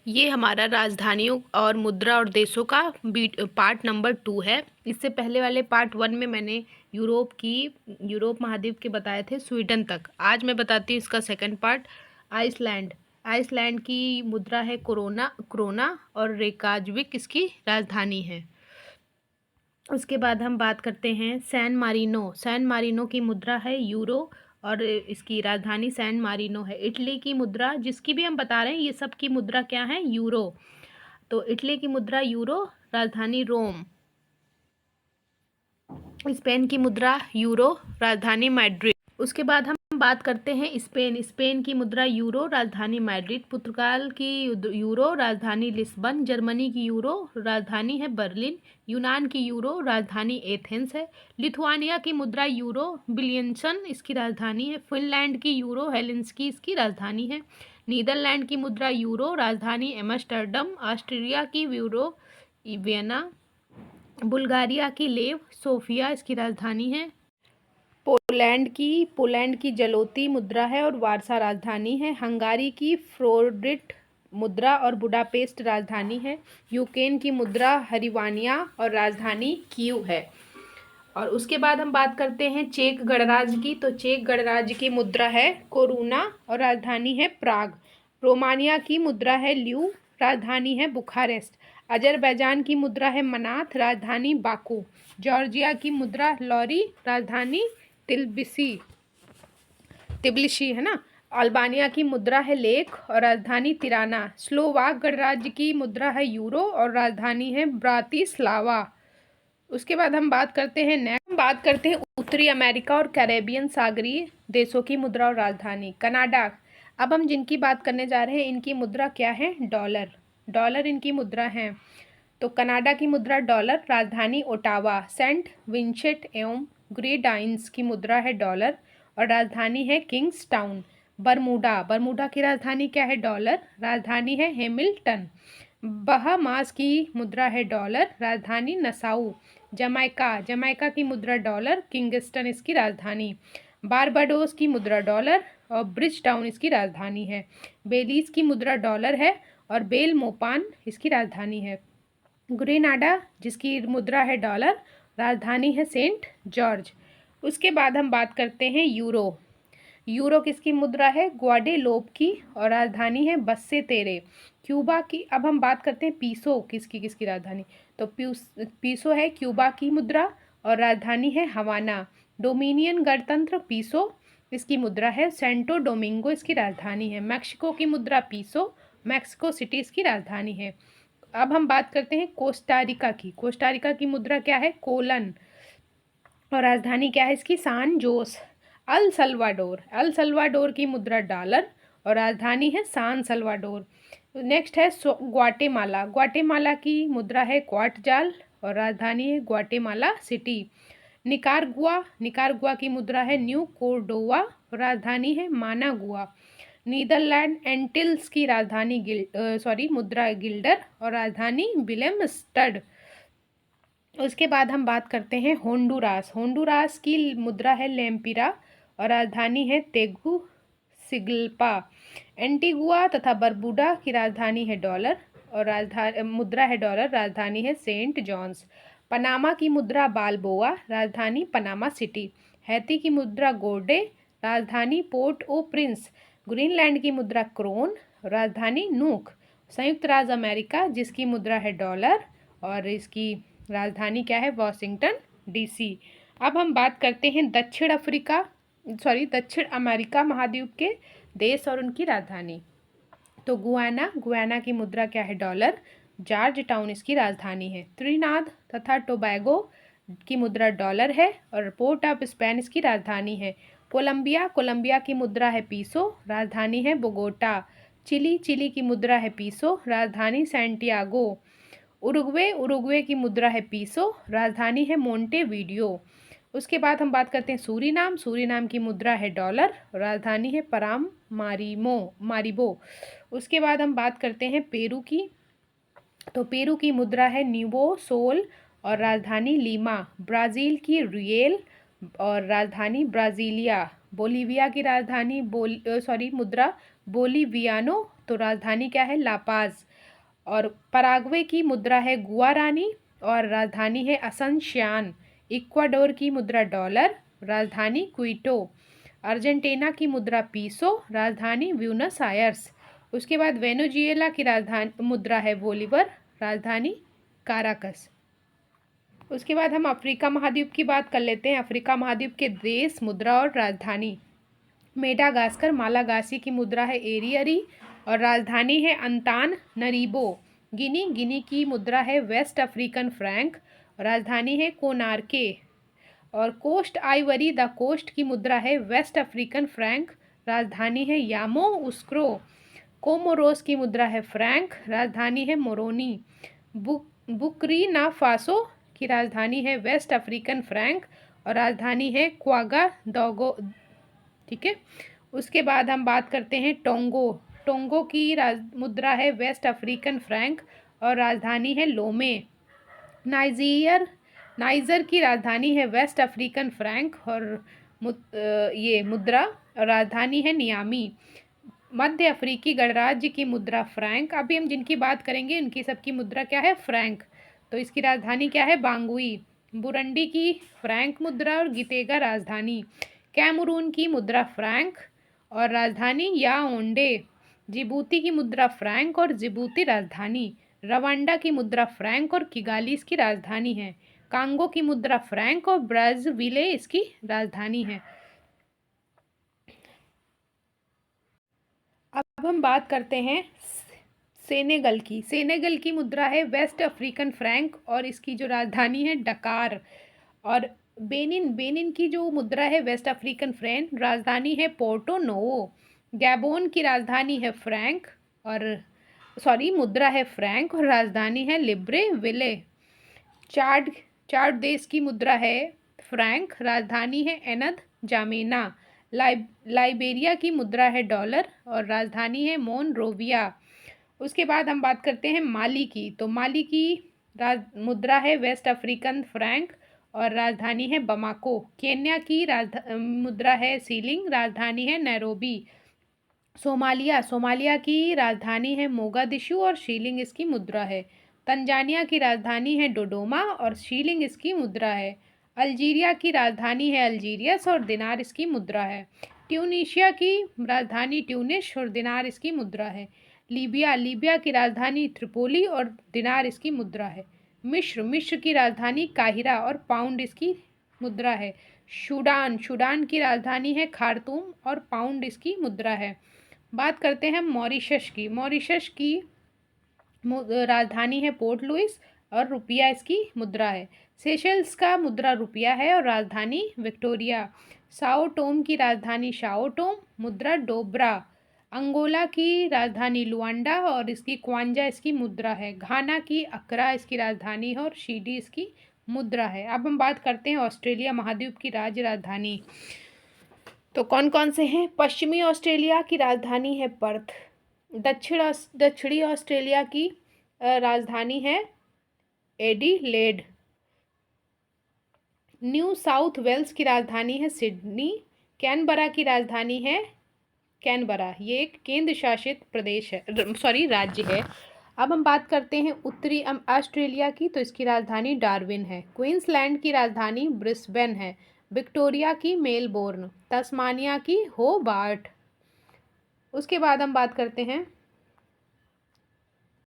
ये हमारा राजधानियों और मुद्रा और देशों का पार्ट नंबर 2 है। इससे पहले वाले पार्ट 1 में मैंने यूरोप महाद्वीप के बताए थे स्वीडन तक। आज मैं बताती हूँ इसका सेकंड पार्ट, आइसलैंड। आइसलैंड की मुद्रा है क्रोना और रेकाजविक इसकी राजधानी है। उसके बाद हम बात करते हैं सैन मारिनो। सैन मारिनो की मुद्रा है यूरो और इसकी राजधानी सैन मारिनो है। इटली की मुद्रा, जिसकी भी हम बता रहे हैं, ये सब की मुद्रा क्या है? यूरो। तो इटली की मुद्रा यूरो, राजधानी रोम। स्पेन की मुद्रा यूरो, राजधानी मैड्रिड। उसके बाद हम बात करते हैं स्पेन की मुद्रा यूरो, राजधानी मैड्रिड। पुर्तगाल की यूरो, राजधानी लिस्बन। जर्मनी की यूरो, राजधानी है बर्लिन। यूनान की यूरो, राजधानी एथेंस है। लिथुआनिया की मुद्रा यूरो, विलियंसन इसकी राजधानी है। फिनलैंड की यूरो, हेलेंसिकी इसकी राजधानी है। नीदरलैंड की मुद्रा यूरो, राजधानी एम्स्टर्डम। ऑस्ट्रिया की यूरो, वियना। बुल्गारिया की लेव सोफिया इसकी राजधानी है। पोलैंड की जलोती मुद्रा है और वारसा राजधानी है। हंगारी की फ्रोडिट मुद्रा और बुडापेस्ट राजधानी है। यूक्रेन की मुद्रा हरिवानिया और राजधानी कीव है। और उसके बाद हम बात करते हैं चेक गणराज्य की। तो चेक गणराज्य की मुद्रा है कोरुना और राजधानी है प्राग। रोमानिया की मुद्रा है ल्यू, राजधानी है बुखारेस्ट। अजरबैजान की मुद्रा है मनात, राजधानी बाकू। जॉर्जिया की मुद्रा लॉरी, राजधानी तिब्लिसी है ना। अल्बानिया की मुद्रा है लेक और राजधानी तिराना। स्लोवाक गणराज्य की मुद्रा है यूरो और राजधानी है ब्रातिस्लावा। उसके बाद हम बात करते हैं उत्तरी अमेरिका और कैरेबियन सागरीय देशों की मुद्रा और राजधानी। कनाडा। अब हम जिनकी बात करने जा रहे हैं, इनकी मुद्रा क्या है? डॉलर इनकी मुद्रा है। तो कनाडा की मुद्रा डॉलर, राजधानी ओटावा। सेंट विंसेंट एवं ग्रेनाडीन्स की मुद्रा है डॉलर और राजधानी है किंग्सटाउन। बरमूडा की राजधानी क्या है? डॉलर, राजधानी है हैमिल्टन। बहामास की मुद्रा है डॉलर, राजधानी नसाउ। जमैका की मुद्रा डॉलर, किंगस्टन इसकी राजधानी। बारबाडोस की मुद्रा डॉलर और ब्रिज टाउन इसकी राजधानी है। बेलीज की मुद्रा डॉलर है और बेलमोपान इसकी राजधानी है। ग्रेनाडा जिसकी मुद्रा है डॉलर, राजधानी है सेंट जॉर्ज। उसके बाद हम बात करते हैं यूरो किसकी मुद्रा है? ग्वाडेलोप की और राजधानी है बस्से तेरे। क्यूबा की। अब हम बात करते हैं पीसो किसकी राजधानी। तो पीसो है क्यूबा की मुद्रा और राजधानी है हवाना। डोमिनियन गणतंत्र पीसो, इसकी मुद्रा है सेंटो डोमिंगो इसकी राजधानी है। मैक्सिको की मुद्रा पीसो, मैक्सिको सिटी इसकी राजधानी है। अब हम बात करते हैं कोस्टारिका की मुद्रा क्या है? कोलन और राजधानी क्या है इसकी? सान जोस। अल सल्वाडोर की मुद्रा डॉलर और राजधानी है सान सल्वाडोर। नेक्स्ट है ग्वाटेमाला की मुद्रा है क्वाटजाल और राजधानी है ग्वाटेमाला सिटी। निकारागुआ की मुद्रा है न्यू कोर्डोवा और राजधानी है मानागुआ। नीदरलैंड एंटिल्स की राजधानी मुद्रा गिल्डर और राजधानी विलेमस्टड। उसके बाद हम बात करते हैं होंडुरास की मुद्रा है लेम्पिरा और राजधानी है तेगुसिगल्पा। एंटीगुआ तथा बरबुडा की राजधानी है डॉलर और मुद्रा है डॉलर, राजधानी है सेंट जॉन्स। पनामा की मुद्रा बालबोआ, राजधानी पनामा सिटी। हैती की मुद्रा गोर्डे, राजधानी पोर्ट ओ प्रिंस। ग्रीनलैंड की मुद्रा क्रोन, राजधानी नूक। संयुक्त राज्य अमेरिका जिसकी मुद्रा है डॉलर और इसकी राजधानी क्या है? Washington DC. अब हम बात करते हैं दक्षिण अमेरिका महाद्वीप के देश और उनकी राजधानी। तो गुयाना की मुद्रा क्या है? डॉलर, जॉर्ज टाउन इसकी राजधानी है। त्रिनाद तथा टोबैगो की मुद्रा डॉलर है और पोर्ट ऑफ स्पेन इसकी राजधानी है। कोलंबिया की मुद्रा है पीसो, राजधानी है बोगोटा। चिली की मुद्रा है पीसो, राजधानी सैंटियागो। उरुग्वे की मुद्रा है पीसो, राजधानी है मोंटेवीडियो। उसके बाद हम बात करते हैं सूरीनाम की मुद्रा है डॉलर, राजधानी है मारिबो। उसके बाद हम बात करते हैं पेरू की। तो पेरू की मुद्रा है न्यूवो सोल और राजधानी लीमा। ब्राज़ील की रियल और राजधानी ब्राज़ीलिया। बोलीविया की राजधानी मुद्रा बोलीवियानो, तो राजधानी क्या है? लापाज। और पराग्वे की मुद्रा है गुआरानी और राजधानी है असनश्यान। इक्वाडोर की मुद्रा डॉलर, राजधानी क्विटो। अर्जेंटीना की मुद्रा पीसो, राजधानी ब्यूनस आयर्स। उसके बाद वेनेजुएला की राजधानी मुद्रा है बोलीवर, राजधानी काराकस। उसके बाद हम अफ्रीका महाद्वीप की बात कर लेते हैं। अफ्रीका महाद्वीप के देश, मुद्रा और राजधानी। मेडागास्कर मालागासी की मुद्रा है एरियरी और राजधानी है अंतान नरीबो। गिनी की मुद्रा है वेस्ट अफ्रीकन फ्रैंक, राजधानी है कोनार्के। और कोस्ट आइवरी द कोस्ट की मुद्रा है वेस्ट अफ्रीकन फ्रैंक, राजधानी है यामो उस्क्रो। कोमोरोस की मुद्रा है फ्रैंक, राजधानी है मोरोनी। बुर्किना फासो की राजधानी है वेस्ट अफ्रीकन फ्रैंक और राजधानी है क्वागाडोगो। ठीक है। उसके बाद हम बात करते हैं टोंगो की मुद्रा है वेस्ट अफ्रीकन फ्रैंक और राजधानी है लोमे। नाइजर की राजधानी है वेस्ट अफ्रीकन फ्रैंक और ये मुद्रा और राजधानी है नियामी। मध्य अफ्रीकी गणराज्य की मुद्रा फ्रैंक। अभी हम जिनकी बात करेंगे उनकी सबकी मुद्रा क्या है, फ्रैंक। तो इसकी राजधानी क्या है, बांगुई। बुरंडी की फ्रैंक मुद्रा और गितेगा राजधानी। कैमरून की मुद्रा फ्रैंक और राजधानी याओंडे। जिबूती की मुद्रा फ्रैंक और जिबूती राजधानी। रवांडा की मुद्रा फ्रैंक और किगाली इसकी राजधानी है। कांगो की मुद्रा फ्रैंक और ब्राज़ीले इसकी राजधानी है। अब हम बात करते हैं सेनेगल की मुद्रा है वेस्ट अफ्रीकन फ्रैंक और इसकी जो राजधानी है डकार। और बेनिन की जो मुद्रा है वेस्ट अफ्रीकन फ्रैंक, राजधानी है पोर्टो नोवो। गैबोन की राजधानी है फ्रैंक और मुद्रा है फ्रैंक और राजधानी है लिब्रेविले। चाड देश की मुद्रा है फ्रैंक, राजधानी है एनद जामेना। लाइबेरिया की मुद्रा है डॉलर और राजधानी है मोनरोविया। उसके बाद हम बात करते हैं माली की। तो माली की मुद्रा है वेस्ट अफ्रीकन फ्रैंक और राजधानी है बमाको। केन्या की मुद्रा है सीलिंग, राजधानी है नैरोबी। सोमालिया की राजधानी है मोगादिशु और शीलिंग इसकी मुद्रा है। तंजानिया की राजधानी है डोडोमा और शीलिंग इसकी मुद्रा है। अल्जीरिया की राजधानी है अल्जीरियस और दिनार इसकी मुद्रा है। ट्यूनीशिया की राजधानी ट्यूनिश और दिनार इसकी मुद्रा है। लीबिया की राजधानी त्रिपोली और दिनार इसकी मुद्रा है। मिस्र की राजधानी काहिरा और पाउंड इसकी मुद्रा है। सूडान की राजधानी है खार्तूम और पाउंड इसकी मुद्रा है। बात करते हैं मॉरिशस की राजधानी है पोर्ट लुइस और रुपया इसकी मुद्रा है। सेशल्स का मुद्रा रुपया है और राजधानी विक्टोरिया। साओ टोम की राजधानी शाओ टोम, मुद्रा डोब्रा। अंगोला की राजधानी लुआंडा और इसकी क्वांजा इसकी मुद्रा है। घाना की अक्रा इसकी राजधानी है और शीडी इसकी मुद्रा है। अब हम बात करते हैं ऑस्ट्रेलिया महाद्वीप की राज्य राजधानी। तो कौन कौन से हैं? पश्चिमी ऑस्ट्रेलिया की राजधानी है पर्थ। दक्षिणी ऑस्ट्रेलिया की राजधानी है एडिलेड। न्यू साउथ वेल्स की राजधानी है सिडनी। कैनबरा की राजधानी है कैनबरा, ये एक केंद्र शासित प्रदेश है, राज्य है। अब हम बात करते हैं उत्तरी ऑस्ट्रेलिया की। तो इसकी राजधानी डार्विन है। क्वींसलैंड की राजधानी ब्रिस्बेन है। विक्टोरिया की मेलबोर्न। तस्मानिया की होबार्ट। उसके बाद हम बात करते हैं